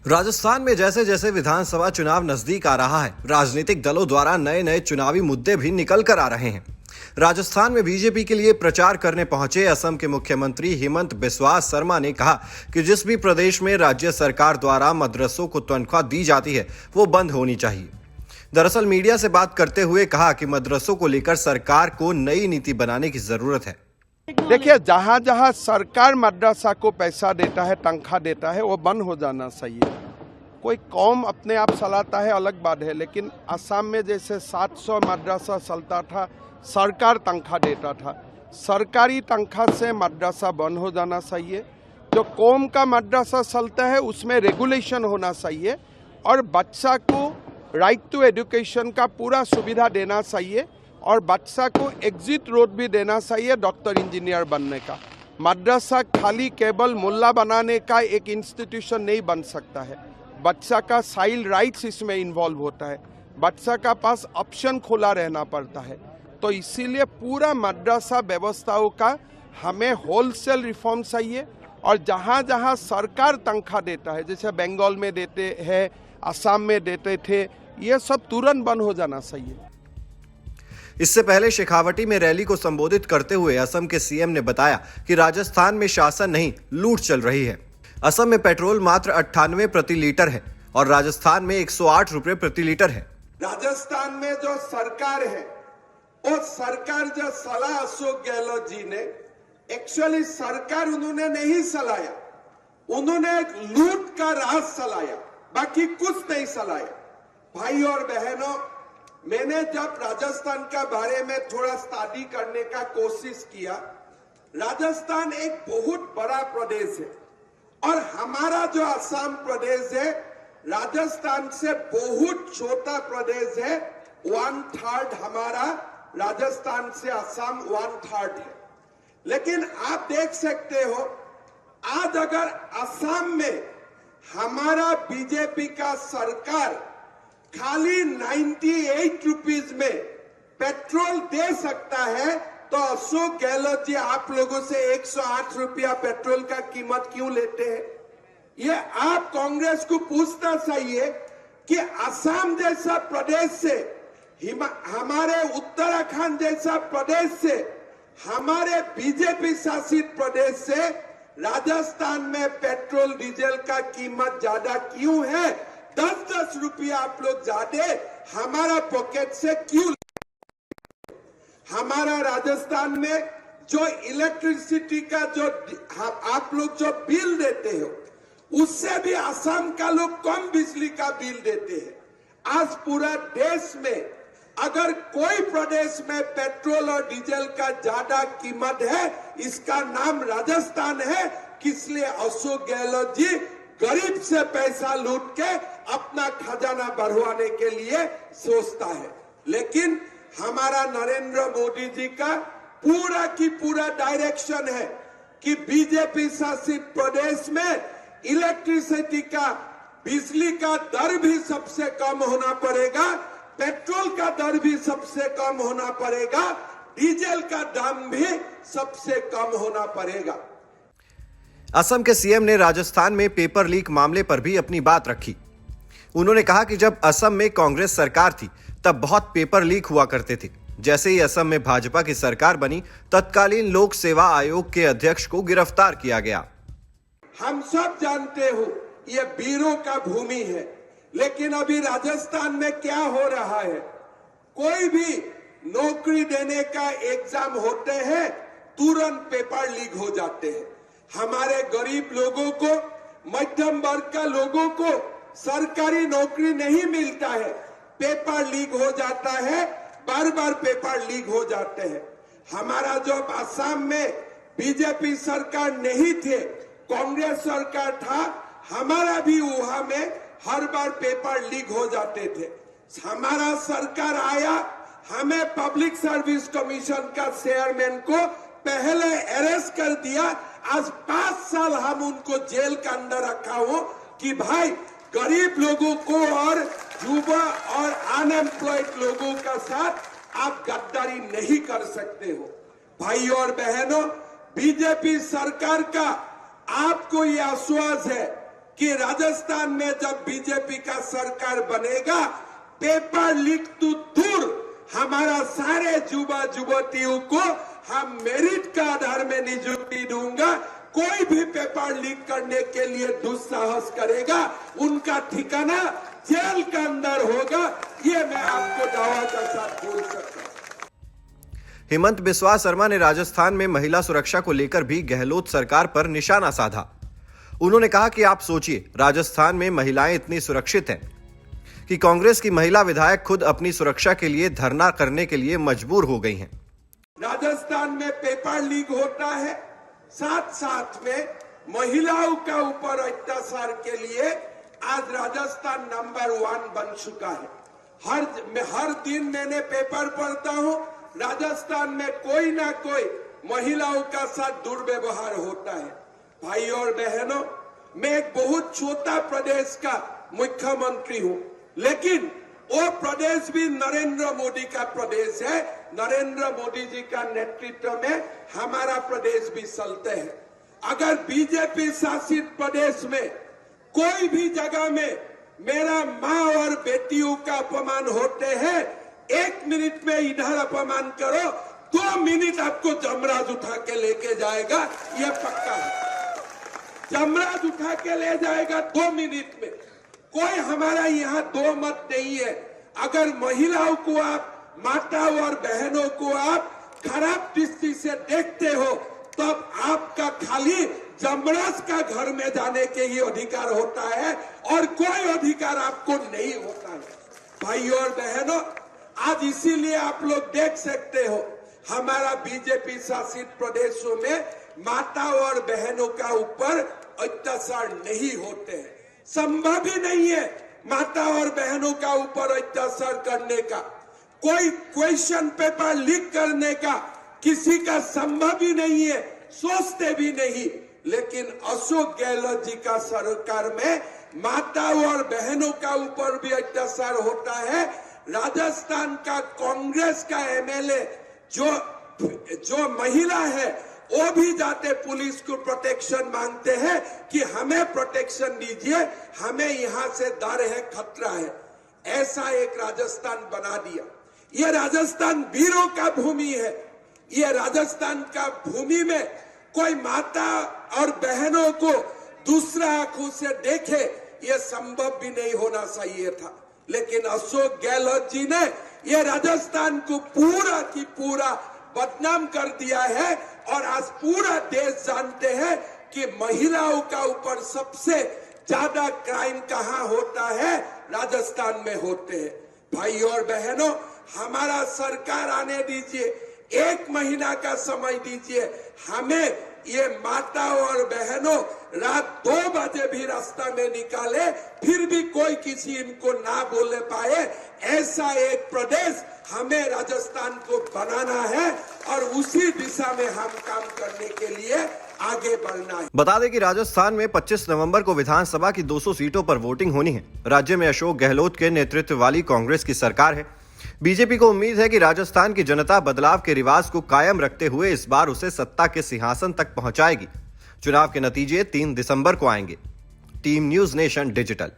राजस्थान में जैसे जैसे विधानसभा चुनाव नजदीक आ रहा है, राजनीतिक दलों द्वारा नए नए चुनावी मुद्दे भी निकल कर आ रहे हैं। राजस्थान में बीजेपी के लिए प्रचार करने पहुंचे असम के मुख्यमंत्री हिमंत बिस्वा शर्मा ने कहा कि जिस भी प्रदेश में राज्य सरकार द्वारा मदरसों को तनख्वाह दी जाती है वो बंद होनी चाहिए। दरअसल मीडिया से बात करते हुए कहा कि मदरसों को लेकर सरकार को नई नीति बनाने की जरूरत है। देखिए, जहाँ जहाँ सरकार मदरसा को पैसा देता है, तनख्वाह देता है, वो बंद हो जाना चाहिए। कोई कौम अपने आप चलाता है अलग बात है, लेकिन असम में जैसे 700 मदरसा चलता था, सरकार तनख्वाह देता था। सरकारी तनख्वाह से मदरसा बंद हो जाना चाहिए। जो कौम का मदरसा चलता है उसमें रेगुलेशन होना चाहिए और बच्चा को राइट टू एजुकेशन का पूरा सुविधा देना चाहिए और बच्चा को एग्जिट रोड भी देना चाहिए डॉक्टर इंजीनियर बनने का। मदरसा खाली केवल मुल्ला बनाने का एक इंस्टीट्यूशन नहीं बन सकता है। बच्चा का चाइल्ड राइट्स इसमें इन्वॉल्व होता है, बच्चा का पास ऑप्शन खुला रहना पड़ता है। तो इसीलिए पूरा मदरसा व्यवस्थाओं का हमें होलसेल रिफॉर्म चाहिए और जहाँ जहाँ सरकार तनख्वाह देता है, जैसे बंगाल में देते हैं, असम में देते थे, ये सब तुरंत बंद हो जाना चाहिए। इससे पहले शेखावटी में रैली को संबोधित करते हुए असम के सीएम ने बताया कि राजस्थान में शासन नहीं, लूट चल रही है। असम में पेट्रोल मात्र 98 प्रति लीटर है और राजस्थान में 108 रुपए प्रति लीटर है। राजस्थान में जो सरकार है, वो सरकार जो सलाह अशोक गहलोत जी ने, एक्चुअली सरकार उन्होंने नहीं चलाया, उन्होंने एक लूट का राज चलाया, बाकी कुछ नहीं चलाया। भाई और बहनों, मैंने जब राजस्थान का बारे में थोड़ा स्टडी करने का कोशिश किया, राजस्थान एक बहुत बड़ा प्रदेश है और हमारा जो असम प्रदेश है राजस्थान से बहुत छोटा प्रदेश है। 1/3 हमारा राजस्थान से असम 1/3 है। लेकिन आप देख सकते हो, आज अगर असम में हमारा बीजेपी का सरकार खाली 98 रुपीज में पेट्रोल दे सकता है, तो अशोक गहलोत जी आप लोगों से 108 रुपया पेट्रोल का कीमत क्यों लेते हैं? ये आप कांग्रेस को पूछना चाहिए कि असम जैसा प्रदेश से, हमारे उत्तराखंड जैसा प्रदेश से, हमारे बीजेपी शासित प्रदेश से राजस्थान में पेट्रोल डीजल का कीमत ज्यादा क्यों है? 10-10 रुपया आप लोग ज्यादा हमारा पॉकेट से क्यों? हमारा राजस्थान में जो इलेक्ट्रिसिटी का जो आप लोग जो बिल देते हो, उससे भी असम का लोग कम बिजली का बिल देते हैं। आज पूरा देश में अगर कोई प्रदेश में पेट्रोल और डीजल का ज्यादा कीमत है, इसका नाम राजस्थान है। इसलिए अशोक गहलोत जी गरीब से पैसा लूट के अपना खजाना बढ़वाने के लिए सोचता है। लेकिन हमारा नरेंद्र मोदी जी का पूरा की पूरा डायरेक्शन है कि बीजेपी शासित प्रदेश में इलेक्ट्रिसिटी का, बिजली का दर भी सबसे कम होना पड़ेगा, पेट्रोल का दर भी सबसे कम होना पड़ेगा, डीजल का दाम भी सबसे कम होना पड़ेगा। असम के सीएम ने राजस्थान में पेपर लीक मामले पर भी अपनी बात रखी। उन्होंने कहा कि जब असम में कांग्रेस सरकार थी तब बहुत पेपर लीक हुआ करते थे। जैसे ही असम में भाजपा की सरकार बनी, तत्कालीन लोक सेवा आयोग के अध्यक्ष को गिरफ्तार किया गया। हम सब जानते हो ये वीरों का भूमि है, लेकिन अभी राजस्थान में क्या हो रहा है? कोई भी नौकरी देने का एग्जाम होते हैं, तुरंत पेपर लीक हो जाते हैं। हमारे गरीब लोगों को, मध्यम वर्ग का लोगों को सरकारी नौकरी नहीं मिलता है, पेपर लीक हो जाता है, बार बार पेपर लीक हो जाते हैं। हमारा जो असम में बीजेपी सरकार नहीं थे, कांग्रेस सरकार था, हमारा भी वहां में हर बार पेपर लीक हो जाते थे। हमारा सरकार आया, हमें पब्लिक सर्विस कमीशन का चेयरमैन को पहले अरेस्ट कर दिया। आज 5 साल हम उनको जेल के अंदर रखा हो कि भाई गरीब लोगों को और युवा और अनएम्प्लॉयड लोगों का साथ आप गद्दारी नहीं कर सकते हो। भाई और बहनों, बीजेपी सरकार का आपको ये आश्वास है कि राजस्थान में जब बीजेपी का सरकार बनेगा, पेपर लीक तो दूर, हमारा सारे युवा युवतियों को हम मेरिट का आधार में नियुक्ति दूंगा। कोई भी पेपर लीक करने के लिए दुस्साहस करेगा, उनका ठिकाना जेल के अंदर होगा। ये मैं आपको दावा के साथ बोल सकता हूं। हेमंत बिस्वा शर्मा ने राजस्थान में महिला सुरक्षा को लेकर भी गहलोत सरकार पर निशाना साधा। उन्होंने कहा कि आप सोचिए, राजस्थान में महिलाएं इतनी सुरक्षित हैं कि कांग्रेस की महिला विधायक खुद अपनी सुरक्षा के लिए धरना करने के लिए मजबूर हो गई हैं। राजस्थान में पेपर लीक होता है, साथ साथ में महिलाओं का ऊपर अत्याचार के लिए आज राजस्थान नंबर 1 बन चुका है। हर दिन मैंने पेपर पढ़ता हूं, राजस्थान में कोई ना कोई महिलाओं का साथ दुर्व्यवहार होता है। भाई और बहनों, मैं एक बहुत छोटा प्रदेश का मुख्यमंत्री हूं, लेकिन वो प्रदेश भी नरेंद्र मोदी का प्रदेश है। नरेंद्र मोदी जी का नेतृत्व में हमारा प्रदेश भी चलते हैं। अगर बीजेपी शासित प्रदेश में कोई भी जगह में मेरा माँ और बेटियों का अपमान होते हैं, 1 मिनट में इधर अपमान करो, 2 मिनट आपको जमराज उठा के लेके जाएगा, ये पक्का है। जमराज उठा के ले जाएगा 2 मिनट में। कोई हमारा यहाँ 2 मत नहीं है। अगर महिलाओं को आप, माताओं और बहनों को आप खराब दृष्टि से देखते हो, तब आपका खाली जमराज का घर में जाने के ही अधिकार होता है और कोई अधिकार आपको नहीं होता है। भाई और बहनों, आज इसीलिए आप लोग देख सकते हो, हमारा बीजेपी शासित प्रदेशों में माताओं और बहनों का ऊपर अत्याचार नहीं होते हैं। संभव ही नहीं है माता और बहनों का ऊपर अत्याचार करने का, कोई क्वेश्चन पेपर लीक करने का किसी का संभव ही नहीं है, सोचते भी नहीं। लेकिन अशोक गहलोत जी का सरकार में माताओं और बहनों का ऊपर भी अत्याचार होता है। राजस्थान का कांग्रेस का एमएलए जो महिला है, वो भी जाते पुलिस को प्रोटेक्शन मांगते हैं कि हमें प्रोटेक्शन दीजिए, हमें यहां से डर है, खतरा है। ऐसा एक राजस्थान बना दिया। ये राजस्थान वीरों का भूमि है। ये राजस्थान का भूमि में कोई माता और बहनों को दूसरा आंखों से देखे, ये संभव भी नहीं होना चाहिए था। लेकिन अशोक गहलोत जी ने ये राजस्थान को पूरा की पूरा बदनाम कर दिया है और आज पूरा देश जानते हैं कि महिलाओं का ऊपर सबसे ज्यादा क्राइम कहां होता है, राजस्थान में होते हैं। भाई और बहनों, हमारा सरकार आने दीजिए, 1 महीना का समय दीजिए। हमें ये माताओं और बहनों रात 2 बजे भी रास्ता में निकाले, फिर भी कोई किसी इनको ना बोले पाए, ऐसा एक प्रदेश हमें राजस्थान को बनाना है और उसी दिशा में हम काम करने के लिए आगे बढ़ना है। बता दें कि राजस्थान में 25 नवंबर को विधानसभा की 200 सीटों पर वोटिंग होनी है। राज्य में अशोक गहलोत के नेतृत्व वाली कांग्रेस की सरकार है। बीजेपी को उम्मीद है कि राजस्थान की जनता बदलाव के रिवाज को कायम रखते हुए इस बार उसे सत्ता के सिंहासन तक पहुंचाएगी। चुनाव के नतीजे 3 दिसंबर को आएंगे। Team news nation digital.